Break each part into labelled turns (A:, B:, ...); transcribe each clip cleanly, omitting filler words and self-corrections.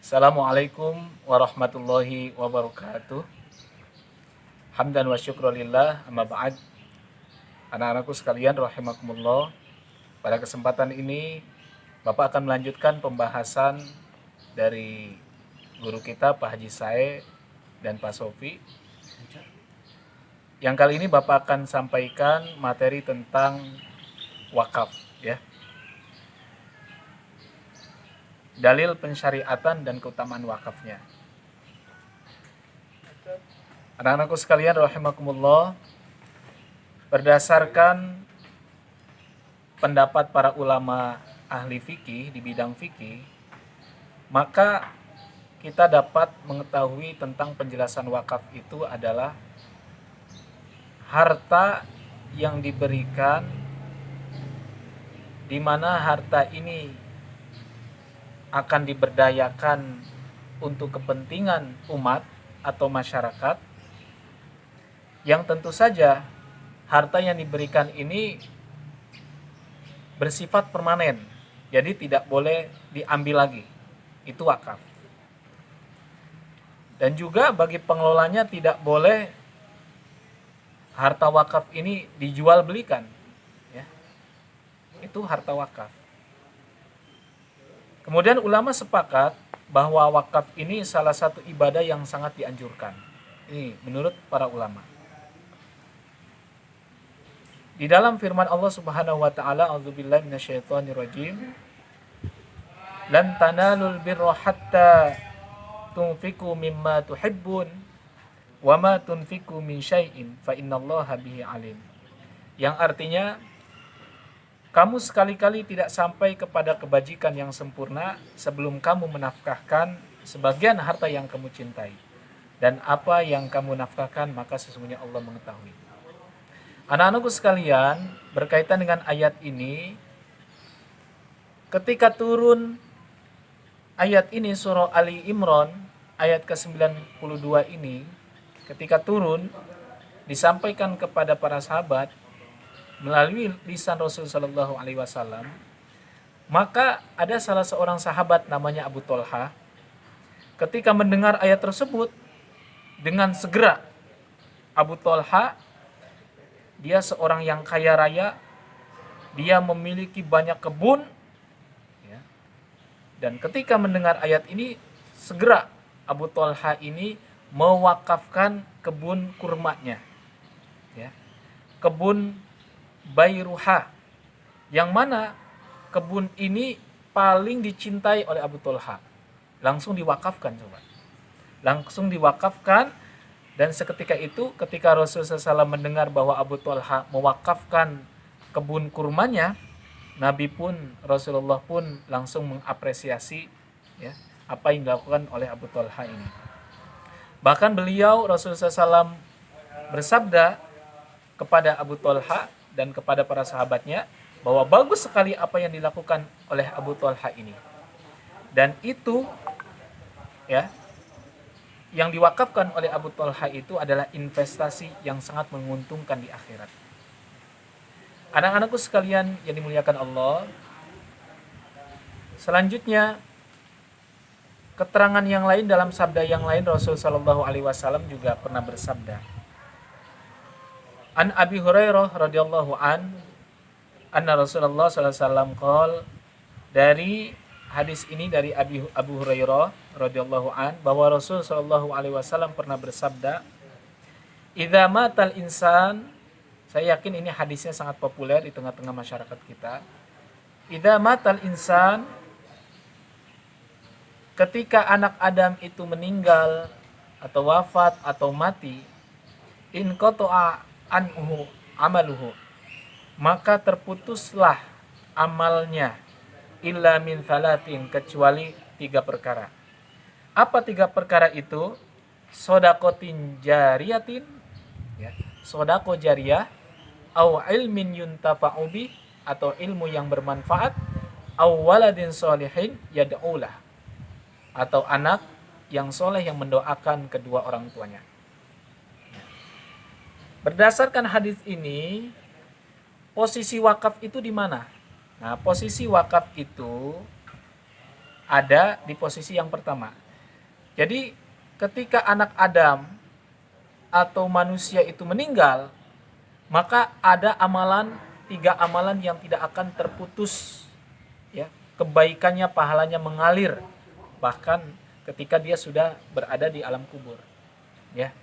A: Assalamualaikum warahmatullahi wabarakatuh. Hamdan wa syukrulillah, amma ba'd. Anak-anakku sekalian rahimakumullah. Pada kesempatan ini Bapak akan melanjutkan pembahasan dari guru kita Pak Haji Sae dan Pak Sofi. Yang kali ini Bapak akan sampaikan materi tentang wakaf, ya. Dalil pensyariatan dan keutamaan wakafnya. Anak-anakku sekalian rahimakumullah, berdasarkan pendapat para ulama ahli fikih di bidang fikih, maka kita dapat mengetahui tentang penjelasan wakaf itu adalah harta yang diberikan, di mana harta ini akan diberdayakan untuk kepentingan umat atau masyarakat, yang tentu saja harta yang diberikan ini bersifat permanen, jadi tidak boleh diambil lagi. Itu wakaf. Dan juga bagi pengelolanya tidak boleh harta wakaf ini dijual belikan, ya. Itu harta wakaf. Kemudian ulama sepakat bahwa wakaf ini salah satu ibadah yang sangat dianjurkan. Ini menurut para ulama. Di dalam firman Allah Subhanahu wa taala, a'udzubillahi minasyaitonirrajim, lan tanalul birra hatta tunfiqu mimma tuhibbun wa ma tunfiqu min syai'in fa innallaha bihi alim. Yang artinya, kamu sekali-kali tidak sampai kepada kebajikan yang sempurna sebelum kamu menafkahkan sebagian harta yang kamu cintai. Dan apa yang kamu nafkahkan, maka sesungguhnya Allah mengetahui. Anak-anakku sekalian, berkaitan dengan ayat ini, ketika turun ayat ini, surah Ali Imran, ayat ke-92 ini, ketika turun, disampaikan kepada para sahabat, melalui lisan Rasul Shallallahu Alaihi Wasallam, maka ada salah seorang sahabat namanya Abu Tolha. Ketika mendengar ayat tersebut, dengan segera Abu Tolha, dia seorang yang kaya raya, dia memiliki banyak kebun, ya. Dan ketika mendengar ayat ini, segera Abu Tolha ini mewakafkan kebun kurmanya, ya. Kebun Bayruha, yang mana kebun ini paling dicintai oleh Abu Tolha. Langsung diwakafkan, coba. Langsung diwakafkan, dan seketika itu ketika Rasulullah SAW mendengar bahwa Abu Tolha mewakafkan kebun kurmanya, Nabi pun, Rasulullah pun langsung mengapresiasi, ya, apa yang dilakukan oleh Abu Tolha ini. Bahkan beliau, Rasulullah SAW, bersabda kepada Abu Tolha dan kepada para sahabatnya bahwa bagus sekali apa yang dilakukan oleh Abu Tolha ini. Dan itu, ya, yang diwakafkan oleh Abu Tolha itu adalah investasi yang sangat menguntungkan di akhirat. Anak-anakku sekalian yang dimuliakan Allah, selanjutnya keterangan yang lain dalam sabda yang lain, Rasul Shallallahu Alaihi Wasallam juga pernah bersabda, An Abi Hurairah radhiyallahu anna Rasulullah sallallahu alaihi wasallam qol, dari hadis ini dari Abu Hurairah radhiyallahu bahwa Rasul sallallahu alaihi wasallam pernah bersabda, idza matal insan, saya yakin ini hadisnya sangat populer di tengah-tengah masyarakat kita. Idza matal insan, ketika anak Adam itu meninggal atau wafat atau mati, in qata'a anhu amaluhu, maka terputuslah amalnya, illa min thalathin, kecuali 3 perkara. Apa 3 perkara itu? Sodakotin jariyatin, ya, sodako jariyah, au ilmin yuntafa'u bih, atau ilmu yang bermanfaat, au waladin solihin yad'ulah, atau anak yang soleh yang mendoakan kedua orang tuanya. Berdasarkan hadis ini, posisi wakaf itu di mana? Nah, posisi wakaf itu ada di posisi yang pertama. Jadi ketika anak Adam atau manusia itu meninggal, maka ada amalan, 3 amalan yang tidak akan terputus, ya. Kebaikannya, pahalanya mengalir bahkan ketika dia sudah berada di alam kubur, ya.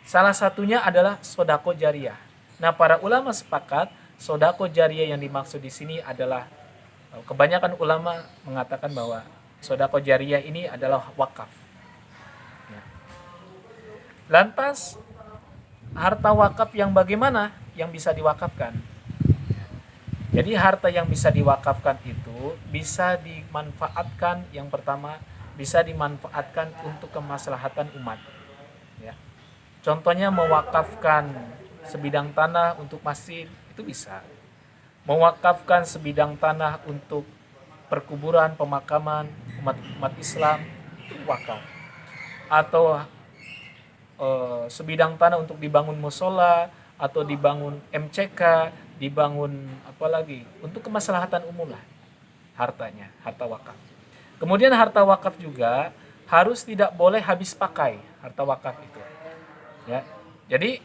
A: Salah satunya adalah sodako jariyah. Nah, para ulama sepakat sodako jariyah yang dimaksud di sini adalah, kebanyakan ulama mengatakan bahwa sodako jariyah ini adalah wakaf, ya. Lantas harta wakaf yang bagaimana yang bisa diwakafkan? Jadi harta yang bisa diwakafkan itu bisa dimanfaatkan, yang pertama bisa dimanfaatkan untuk kemaslahatan umat, ya. Contohnya mewakafkan sebidang tanah untuk masjid, itu bisa. Mewakafkan sebidang tanah untuk perkuburan, pemakaman umat Islam, itu wakaf. Atau sebidang tanah untuk dibangun musola atau dibangun MCK, dibangun apalagi untuk kemaslahatan umum lah hartanya, harta wakaf. Kemudian harta wakaf juga harus tidak boleh habis pakai harta wakaf itu, ya. Jadi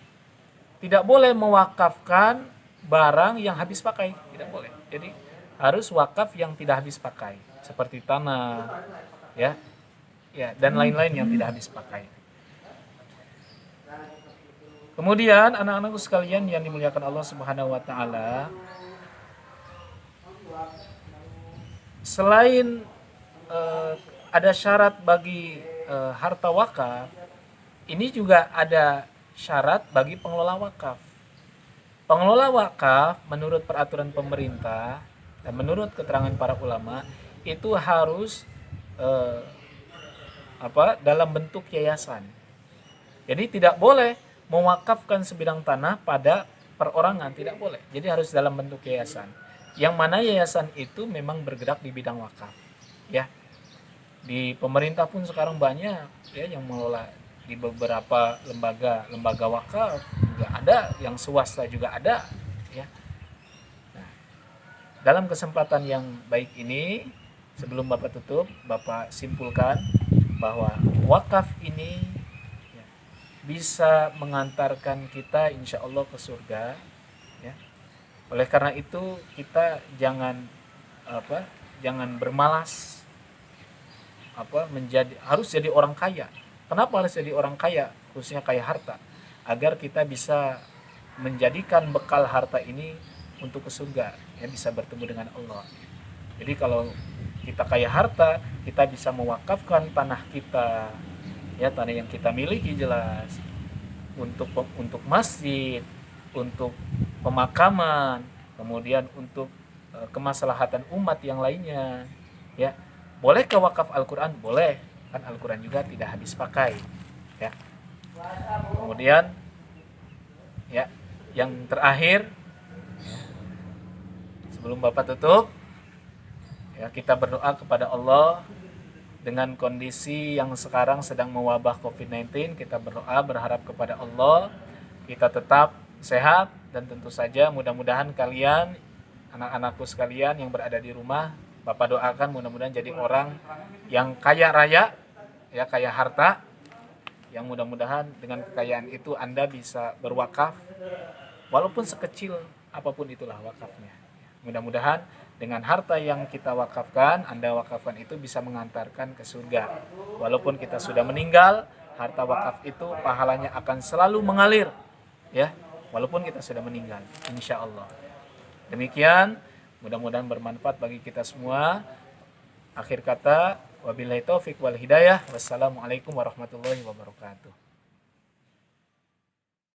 A: tidak boleh mewakafkan barang yang habis pakai, tidak boleh. Jadi harus wakaf yang tidak habis pakai, seperti tanah, ya, ya, dan lain-lain yang tidak habis pakai. Kemudian anak-anakku sekalian yang dimuliakan Allah Subhanahu wa taala, selain ada syarat bagi harta wakaf, ini juga ada syarat bagi pengelola wakaf. Pengelola wakaf menurut peraturan pemerintah dan menurut keterangan para ulama itu harus dalam bentuk yayasan. Jadi tidak boleh mewakafkan sebidang tanah pada perorangan, tidak boleh. Jadi harus dalam bentuk yayasan. Yang mana yayasan itu memang bergerak di bidang wakaf, ya. Di pemerintah pun sekarang banyak, ya, yang mengelola di beberapa lembaga wakaf juga ada, yang swasta juga ada, ya. Nah, dalam kesempatan yang baik ini, sebelum Bapak tutup, Bapak simpulkan bahwa wakaf ini bisa mengantarkan kita insya Allah ke surga, ya. Oleh karena itu kita jangan bermalas harus jadi orang kaya. Kenapa harus jadi orang kaya, khususnya kaya harta? Agar kita bisa menjadikan bekal harta ini untuk ke surga, ya, bisa bertemu dengan Allah. Jadi kalau kita kaya harta, kita bisa mewakafkan tanah kita, ya, tanah yang kita miliki jelas, untuk masjid, untuk pemakaman, kemudian untuk kemaslahatan umat yang lainnya, ya. Boleh ke wakaf Al-Quran? Boleh, kan Al-Quran juga tidak habis pakai, ya. Kemudian, ya, yang terakhir, ya, sebelum Bapak tutup, ya, kita berdoa kepada Allah. Dengan kondisi yang sekarang sedang mewabah COVID-19, kita berdoa, berharap kepada Allah kita tetap sehat, dan tentu saja mudah-mudahan kalian, anak-anakku sekalian yang berada di rumah, Bapak doakan mudah-mudahan jadi orang yang kaya raya, ya, kaya harta, yang mudah-mudahan dengan kekayaan itu Anda bisa berwakaf, walaupun sekecil apapun itulah wakafnya. Mudah-mudahan dengan harta yang kita wakafkan, Anda wakafkan itu bisa mengantarkan ke surga. Walaupun kita sudah meninggal, harta wakaf itu pahalanya akan selalu mengalir, ya, walaupun kita sudah meninggal, insya Allah. Demikian, mudah-mudahan bermanfaat bagi kita semua. Akhir kata, wabillahi taufiq wal hidayah. Wassalamualaikum warahmatullahi wabarakatuh.